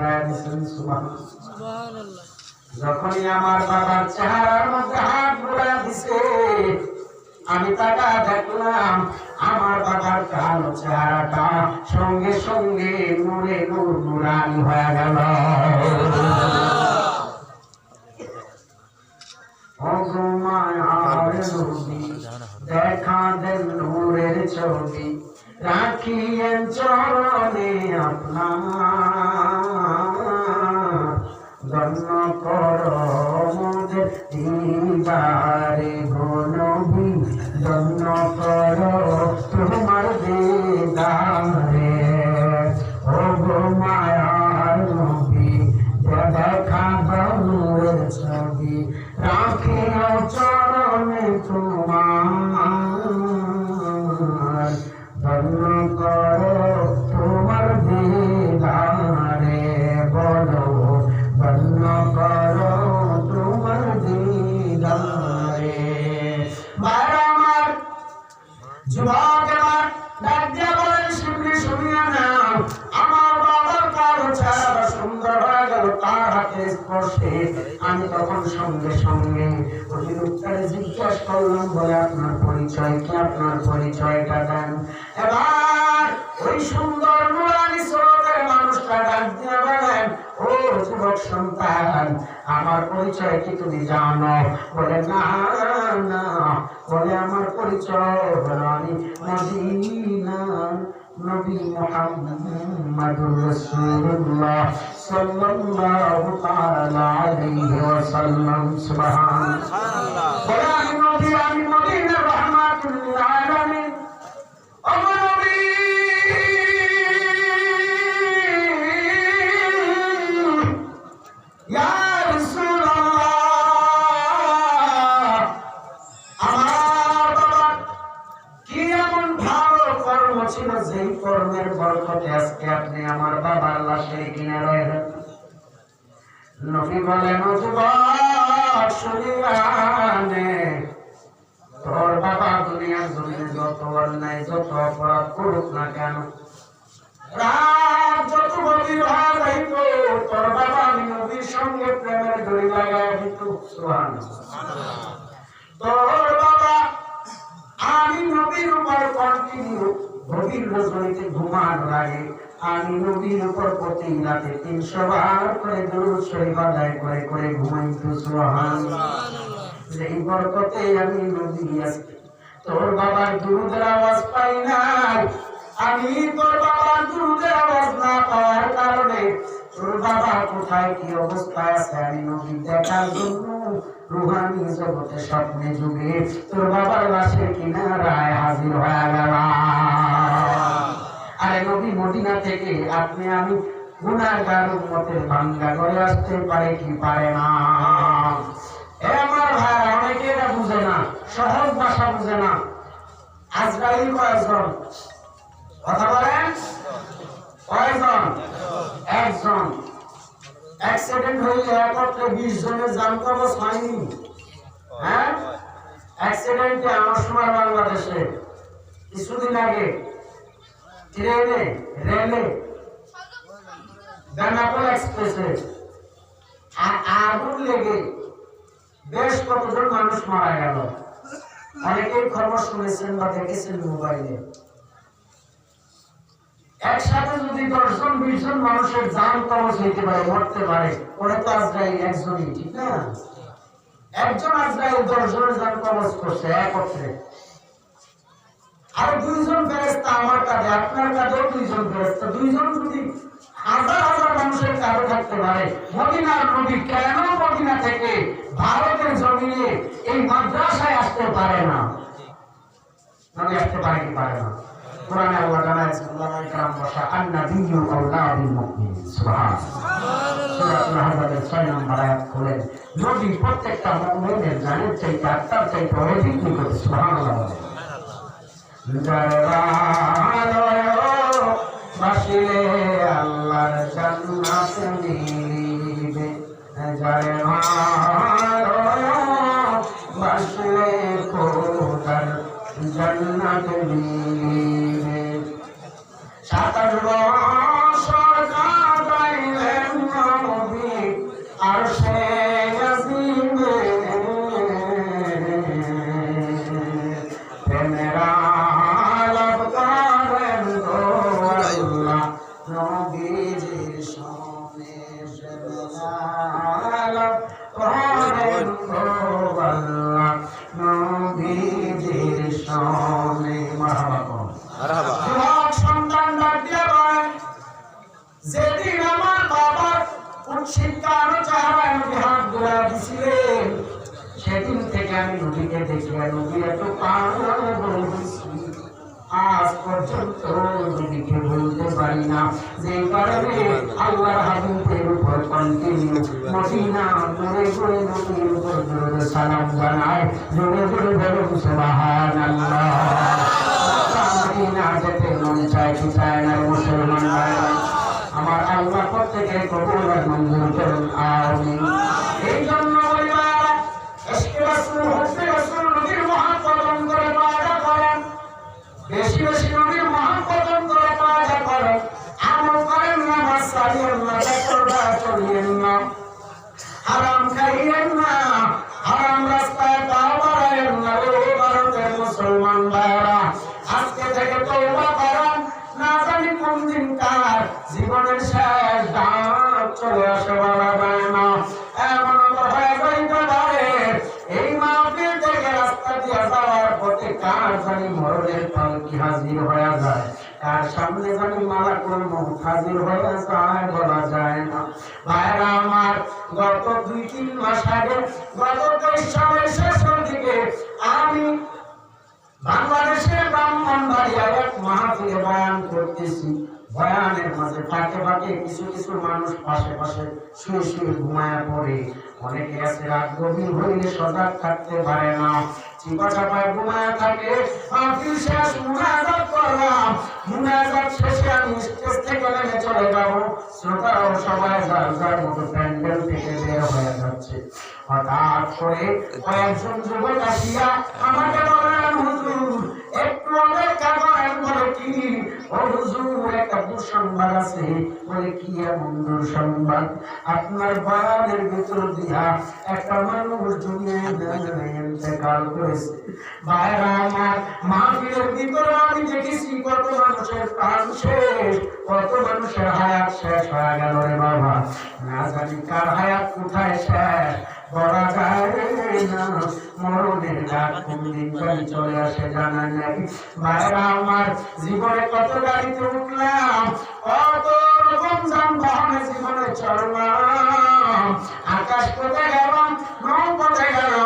ঘুরায় দিয়েছেন। সুবহানাল্লাহ। যখনই আমার বাবার চেহারার মধ্যে হাত ঘুরায় দিছে, আমি তাকা দেখলাম আমার বাবার কালো চেহারাটা সঙ্গে সঙ্গে নূরে নূর নুরানি হয়ে গেল। দেখা দেন নূরের ছবি, রাখিয়েন চরণে আপনার, ধন্য করো মোদের দিদারে গো নবী, ধন্য করো তোমার দিদারে। ও গো মায়ার নবী, দেখা দাও নূরের ছবি, রাখিও চরণে তোমার, ধন্য করো তোমার দিদারে। বলো ধন্য করো তোমার দিদারে। ভাইরা আমার, যুবক আমার, ডাক দিয়া বলেন শিবলি শুনিয়া নাও, আমার বাবার কালো চেহারা সুন্দর হয়ে গেল তার হাতে স্পর্শে। আমি তখন সঙ্গে সঙ্গে ওই লোকটারে জিজ্ঞেস করলাম, বলে আপনার পরিচয় কি, আপনার পরিচয়টা দেন। এবার ওই সুন্দর নুরানি স্রোতের মানুষটা ডাক দিয়া বলেন, ও যুবক সন্তান, আমার পরিচয় কি তুমি জানো? বলে না না। বলে আমার পরিচয় হলো আমি মদিনার নবী মুহাম্মাদুর রাসূলুল্লাহ সাল্লাল্লাহু তাআলা আলাইহি ওয়াসাল্লাম। সুবহানাল্লাহ। বলে আমি নবী, আমি মদিনার রাহমাতুল লিল আলামিন। ও নবী, ইয়া রাসূলুল্লাহ, আমার বাবা কি এমন ভালো কর্ম ছিল যেই কর্মের বরকতে আজকে আপনি আমার বাবার লাশের কিনারে রয়েছেন? নবী বলেন, ও যুবক শুনিয়া নে, তোর বাবা দুনিয়ার জমিনে যত অন্যায় যত অপরাধ করুক না কেন, রাত যত গভীর হয়ে যাইত, তোর বাবা আমি নবীর সঙ্গে প্রেমের দড়ি লাগায় দিত। সুবহানাল্লাহ। তোর বাবা আমি নবীর উপর কন্টিনিউ গভীর রজনীতে ঘুমানোর আগে আমি নবীর উপর প্রতি রাতে 300 বার করে দুরূদ শরীফ আদায় করে করে ঘুমাইতো। সুবহানাল্লাহ। এই বরকতে আমি নবী আজকে তোর বাবার দুরূদের আওয়াজ পাই নাই। আমি তোর বাবার দুরূদের আওয়াজ না পাওয়ার কারণে তোর বাবা কোথায় কি অবস্থায় আছে আমি নবী দেখার জন্য রুহানি জগতে স্বপ্নে যুগে তোর বাবার লাশের কিনারায় হাজির হয়ে গেলাম। আরে নবী মদিনা থেকে আপনি আমি গুনাহগার উম্মতের ভাঙ্গা করে আসতে পারে কি পারে না? আমার ভাই অনেকে এটা বুঝে না, সহজ ভাষা বুঝে না। আজরাইল কয়জন? কথা বলেন, কয়জন? একজন। অ্যাক্সিডেন্ট হইলে একত্রে 20 জনের জান কবজ হয়নি? হ্যাঁ, অ্যাক্সিডেন্টে আমার সময় বাংলাদেশে কিছুদিন আগে ট্রেনে, রেলে, বেনাপোল এক্সপ্রেসে আগুন লেগে বেশ কতজন মানুষ মারা গেল। অনেকেই খবর শুনেছেন বা দেখেছেন মোবাইলে। একসাথে যদি 10 জন 20 জন মানুষের জান কবজ হইতে পারে, মরতে পারে, ওরা তো আজরাইল একজনই, ঠিক না? একজন আজরাইল 10 জনের জান কবজ করছে একত্রে। আর 2 জন ফেরেশতা আমার কাঁধে, আপনার কাঁধেও 2 জন ফেরেশতা। 2 জন যদি হাজার হাজার মানুষের কাঁধে থাকতে পারে, মদিনার নবী কেন মদিনা থেকে ভারতের জমিনে এই মাদ্রাসায় আসতে পারে না? নবী আসতে পারে কি পারে না? কোরআনে আল্লাহ জানাচ্ছেন, উলামায়ে কেরাম বসা আন-নাবিয়্যু আওলা বিল মুমিনিন। সুবহানাল্লাহ। সূরা আল-আহজাবের 6 নম্বর আয়াত খুলেন, নবী প্রত্যেকটা মুমিনের জানের চাইতে আত্মার চাইতে অধিক নিকট। সুবহানাল্লাহ। বাসিলে আল্লাহর জান্নাত মিলিবে, যারে বাসিলে খোদার জান্নাত মিলিবে। 27 বছর কাটাইলেন শীতকাল চেহারায় নবী হাত ধরে দিছিলেন। সেদিন থেকে আমি নবীকে দেখি আর নবী এত পাগল হয়েছি, আজ পর্যন্ত নবীকে বলতে পারি না। যে কারণে আল্লাহর হাবিবের উপর কন্টিনিউ মদিনা ঘুরে ঘুরে নবীর উপর জোরে সালাম জানায়, জোরে জোরে বলুন সুবহানাল্লাহ। মদিনা যেতে মন চায় কি চায় না মুসলমান ভাইরা? আমার আল্লাহ প্রত্যেকের কবুল আর মঞ্জুর করুন, আমিন। এই জন্য পরিবার ইশকে রাসূল হুব্বে রাসূল নবীর মহব্বত করে পাওয়া করেন, বেশি বেশি নবীর মহব্বত করে পাওয়া করেন, আমল করেন, নামাজ সালিয়েন না, বেপরোয়া চলিয়েন না, হারাম খাইয়েন না, হারাম রাস্তায় পা বাড়ায়েন না। ও ভারতের মুসলমান ভাইরা, আজকে থেকে তওবা করেন, না জানি কোন দিন কার জীবনের শেষ দাঁত চলে আসে বলা যায় না। এমন তো হয়ে যাইতে পারে এই মাহফিল থেকে রাস্তা দিয়ে যাওয়ার পথে কার জানি মরণের পালকি হাজির হয়ে যায়, তার সামনে জানি মালাকুল মউত হাজির হয়ে যায়, বলা যায় না। ভাইরা আমার, গত 2-3 মাস আগে, গত 23 সালের শেষের দিকে আমি বাংলাদেশের ব্রাহ্মণবাড়িয়ায় এক মাহফিলে বয়ান করতেছি। বয়ানের মাঝে ফাঁকে ফাঁকে কিছু কিছু মানুষ পাশে পাশে শুয়ে শুয়ে ঘুমায়া পড়ে। অনেকে আছে রাত গভীর হইলে সজাগ থাকতে পারে না, চিপা চাপায় ঘুমায়া থাকে। মাহফিল শেষ, মুনাজাত করলাম, মুনাজাত শেষে আমি স্টেজ থেকে নেমে চলে যাব। শ্রোতারাও সবাই যার যার মতো প্যান্ডেল থেকে বের হয়ে যাচ্ছে। হঠাৎ করে কয়েকজন যুবক আসিয়া আমাকে বললেন, হুজুর একটু অপেক্ষা করেন। বলে কি? ও হুজুর, একটা দুঃসংবাদ আছে। বলে কি এমন দুঃসংবাদ? আপনার বয়ানের ভিতর দিয়া একটা মানুষ দুনিয়ায় ইন্তেকাল করেছে। ভাইরা আমার, মাহফিলের ভিতরে আমি দেখেছি কত মানুষের প্রাণ শেষ, কত মানুষের হায়াত শেষ হয়ে গেল রে বাবা। না জানি কার হায়াত কোথায় শেষ বলা যায় না, মরণের ডাক কোন দিন গাড়ি চলে আসে জানা নাই। ভাইরা আমার, জীবনে কত গাড়িতে উঠলাম, কত রকম যানবাহনে জীবনে চললাম,